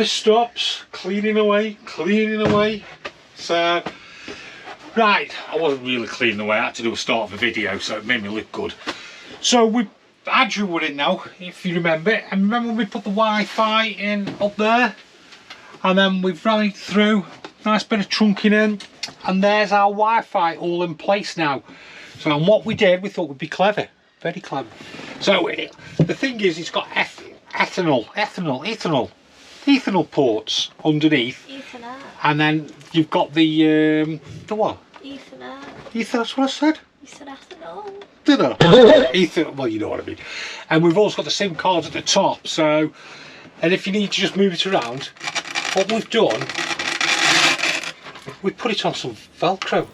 never stops, cleaning away. So, right, I wasn't really cleaning away, I had to do a start of a video, so it made me look good. So we Adria were in now, if you remember, and remember when we put the Wi-Fi in up there, and then we've run it through, nice bit of trunking in, and there's our Wi-Fi all in place now. So and what we did, we thought would be clever, very clever. So the thing is, it's got ethanol ports underneath, Ethernet. and then you've got the what? Ethernet. That's what I said. You said ethanol. Did I? Ether, well, you know what I mean. And we've also got the SIM cards at the top. So, and if you need to just move it around, what we've done, we put it on some Velcro,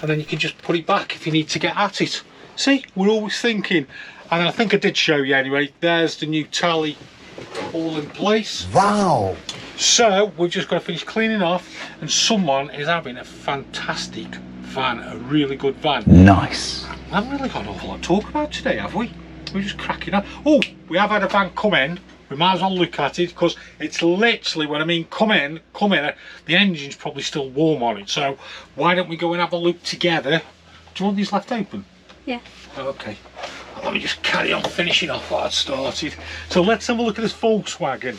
and then you can just put it back if you need to get at it. See, we're always thinking. And I think I did show you anyway. There's the new tally, all in place. Wow. So we've just got to finish cleaning off, and someone is having a fantastic van, a really good van. Nice. I haven't really got an awful lot to talk about today, have we? We're just cracking up. Oh, we have had a van come in. We might as well look at it, because it's literally, when I mean come in, the engine's probably still warm on it. So why don't we go and have a look together? Do you want these left open? Yeah. Okay. Let me just carry on finishing off what I'd started. So let's have a look at this Volkswagen.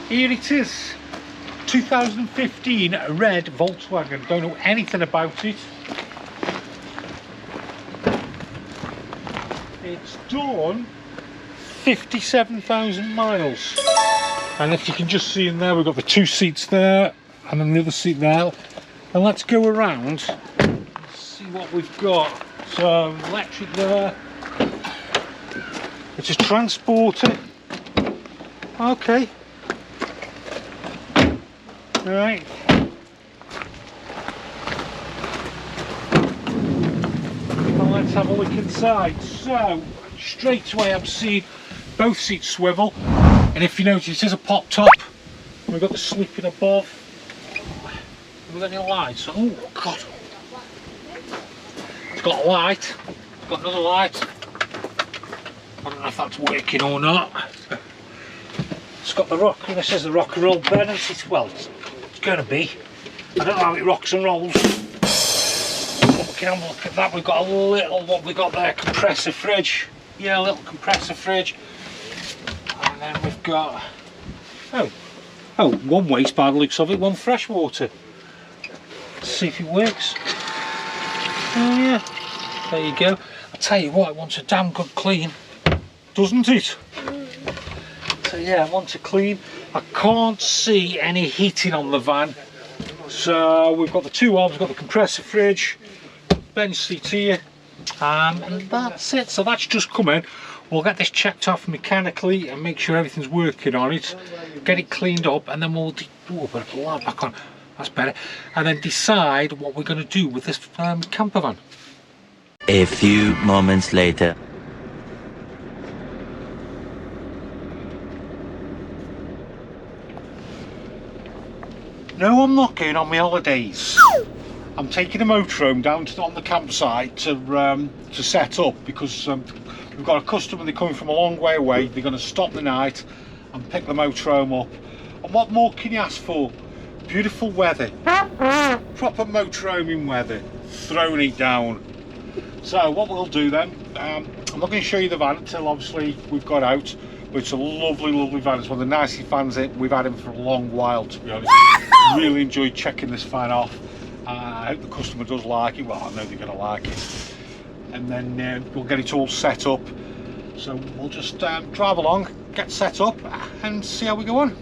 Here it is. 2015 red Volkswagen. Don't know anything about it. It's done 57,000 miles. And if you can just see in there, we've got the two seats there and then the other seat there. And let's go around and see what we've got. So electric there. It's a transporter. Okay. Right. Well, let's have a look inside. So straight away I'm seeing both seats swivel, and if you notice it is a pop top. We've got the sleeping above. Have we got any lights? Oh god. It's got a light. It's got another light. I don't know if that's working or not. It's got the rock. This is the rock and roll bed, and it's well, it's going to be. I don't know how it rocks and rolls. But we can have a look at that. We've got a little, what we got there, compressor fridge. Yeah, a little compressor fridge. And then we've got one waste by the looks of it, one fresh water. Let's see if it works. Oh yeah, there you go. I tell you what, it wants a damn good clean, doesn't it? So yeah, I want to clean. I can't see any heating on the van. So we've got the two arms, we've got the compressor fridge, bench seat here, and that's it. So that's just come in. We'll get this checked off mechanically and make sure everything's working on it, get it cleaned up, and then we'll put the light back on. That's better. And then decide what we're going to do with this camper van. A few moments later. No, I'm not going on my holidays. I'm taking a motorhome down to on the campsite to set up, because we've got a customer. They're coming from a long way away. They're going to stop the night and pick the motorhome up. And what more can you ask for? Beautiful weather, proper motorhoming weather, throwing it down. So what we'll do then, I'm not going to show you the van until obviously we've got out, but it's a lovely, lovely van. It's one of the nicest vans we've had in for a long while, to be honest. Really enjoyed checking this van off. I hope the customer does like it. Well, I know they're going to like it. And then we'll get it all set up. So we'll just drive along, get set up, and see how we go on.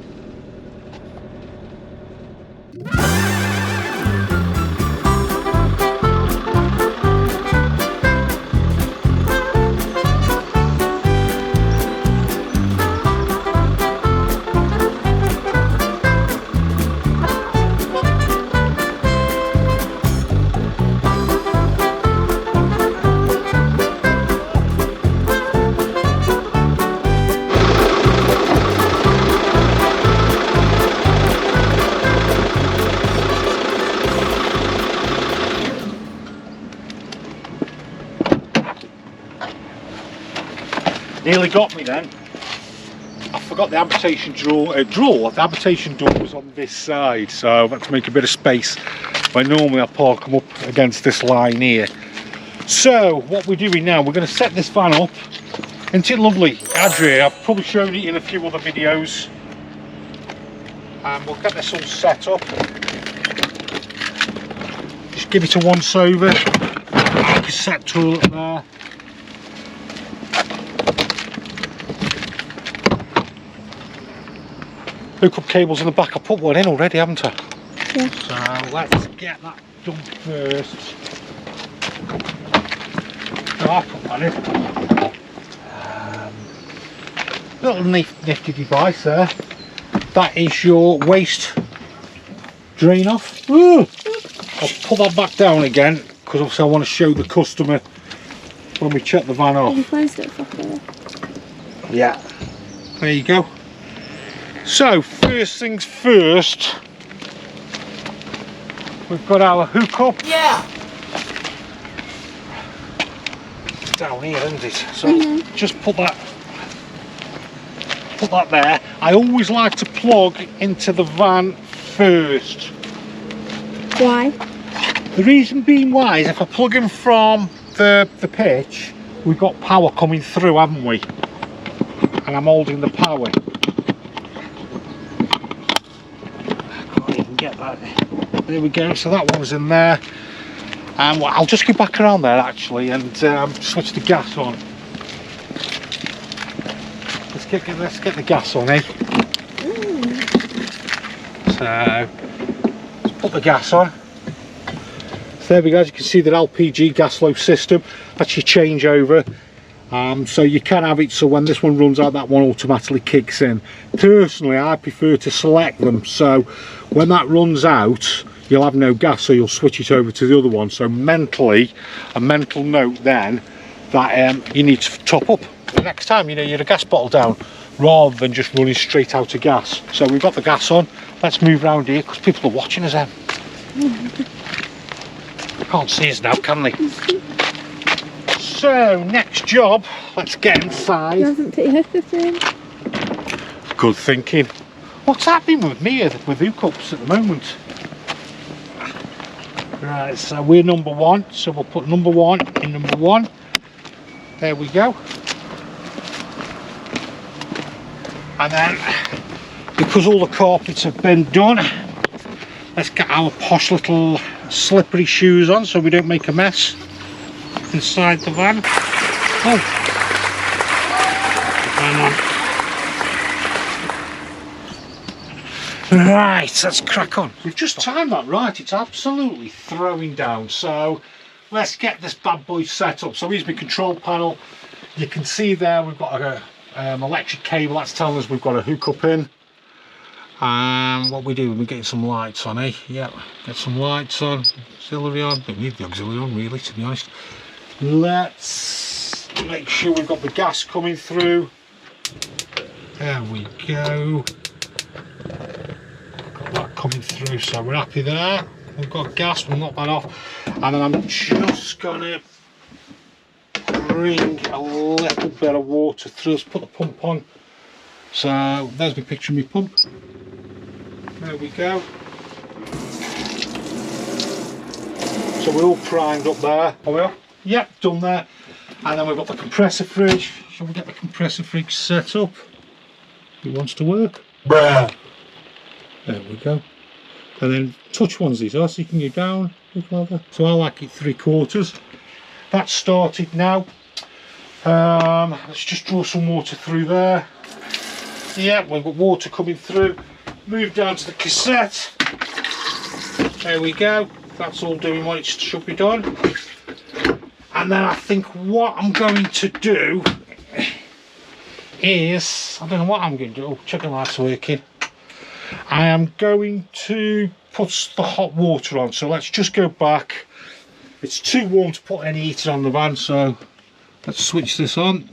Nearly got me then. I forgot the amputation drawer. The amputation door was on this side, so I've had to make a bit of space. Where normally I park them up against this line here. So what we're doing now, we're going to set this van up. Isn't it lovely? Adria, I've probably shown it in a few other videos. And we'll get this all set up. Just give it a once over. Cassette toilet there. Hook up cables in the back. I put one in already, haven't I? Yeah. So let's get that done first. No, I put that in. Little nifty device there. That is your waste drain off. Ooh. I'll put that back down again because obviously I want to show the customer when we check the van off. You closed it properly. Yeah. There you go. So first things first, we've got our hookup. Yeah. It's down here, isn't it? So just put that there. I always like to plug into the van first. Why? The reason being why is if I plug in from the pitch, we've got power coming through, haven't we? And I'm holding the power. I can't even get that. There we go. So that one's in there. And well, I'll just go back around there actually and switch the gas on. Let's get the gas on, eh? So let's put the gas on. So there we go. As you can see, the LPG gas flow system. That's your changeover. So you can have it so when this one runs out, that one automatically kicks in. Personally, I prefer to select them so when that runs out, you'll have no gas, so you'll switch it over to the other one. So mentally, a mental note then that you need to top up the next time you're a gas bottle down, rather than just running straight out of gas. So we've got the gas on. Let's move around here because people are watching us. Can't see us now, can they? So next job, let's get inside. You haven't put your hookup in. Good thinking. What's happening with me with hookups at the moment? Right, so we're number one, so we'll put number one in number one. There we go. And then, because all the carpets have been done, let's get our posh little slippery shoes on so we don't make a mess inside the van. Oh, right, let's crack on. We've just timed that right. It's absolutely throwing down. So let's get this bad boy set up. So here's my control panel. You can see there we've got a electric cable that's telling us we've got a hookup in. And what we do, we're getting some lights on, eh? Yeah, get some lights on. Auxiliary on. Don't need the auxiliary on really, to be honest. Let's make sure we've got the gas coming through. There we go. Got that coming through, so we're happy there. We've got gas, we'll knock that off. And then I'm just gonna bring a little bit of water through. Let's put the pump on. So there's my picture of my pump. There we go. So we're all primed up there. Are we all? Yep, done there. And then we've got the compressor fridge. Shall we get the compressor fridge set up? It wants to work. Bruh. There we go. And then touch ones these are, so you can go down. So I like it 3/4. That's started now. Let's just draw some water through there. Yeah, we've got water coming through. Move down to the cassette. There we go. That's all doing what it should be done. And then I think what I'm going to do is, I don't know what I'm going to do. Oh, chicken light's working. I am going to put the hot water on. So let's just go back. It's too warm to put any heating on the van, so let's switch this on.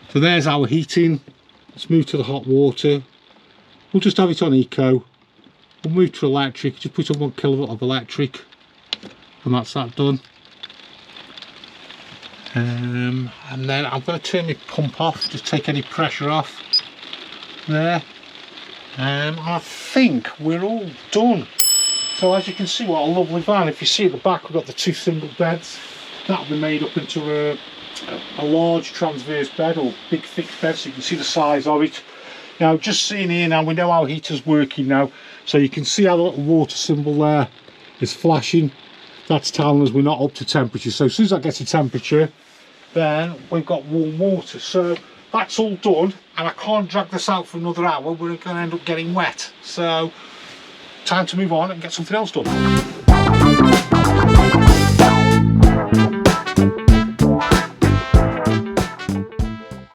So there's our heating. Let's move to the hot water. We'll just have it on eco. We'll move to electric. Just put on 1 kilowatt of electric, and that's that done. And then I'm going to turn my pump off, just take any pressure off. there. I think we're all done. So as you can see, what a lovely van. If you see at the back, we've got the 2 single beds. That'll be made up into a large transverse bed, or big thick bed, so you can see the size of it. Now just seeing here now, we know our heater's working now, so you can see how the little water symbol there is flashing. That's telling us we're not up to temperature. So as soon as that gets a temperature, then we've got warm water. So that's all done, and I can't drag this out for another hour. We're going to end up getting wet. So time to move on and get something else done.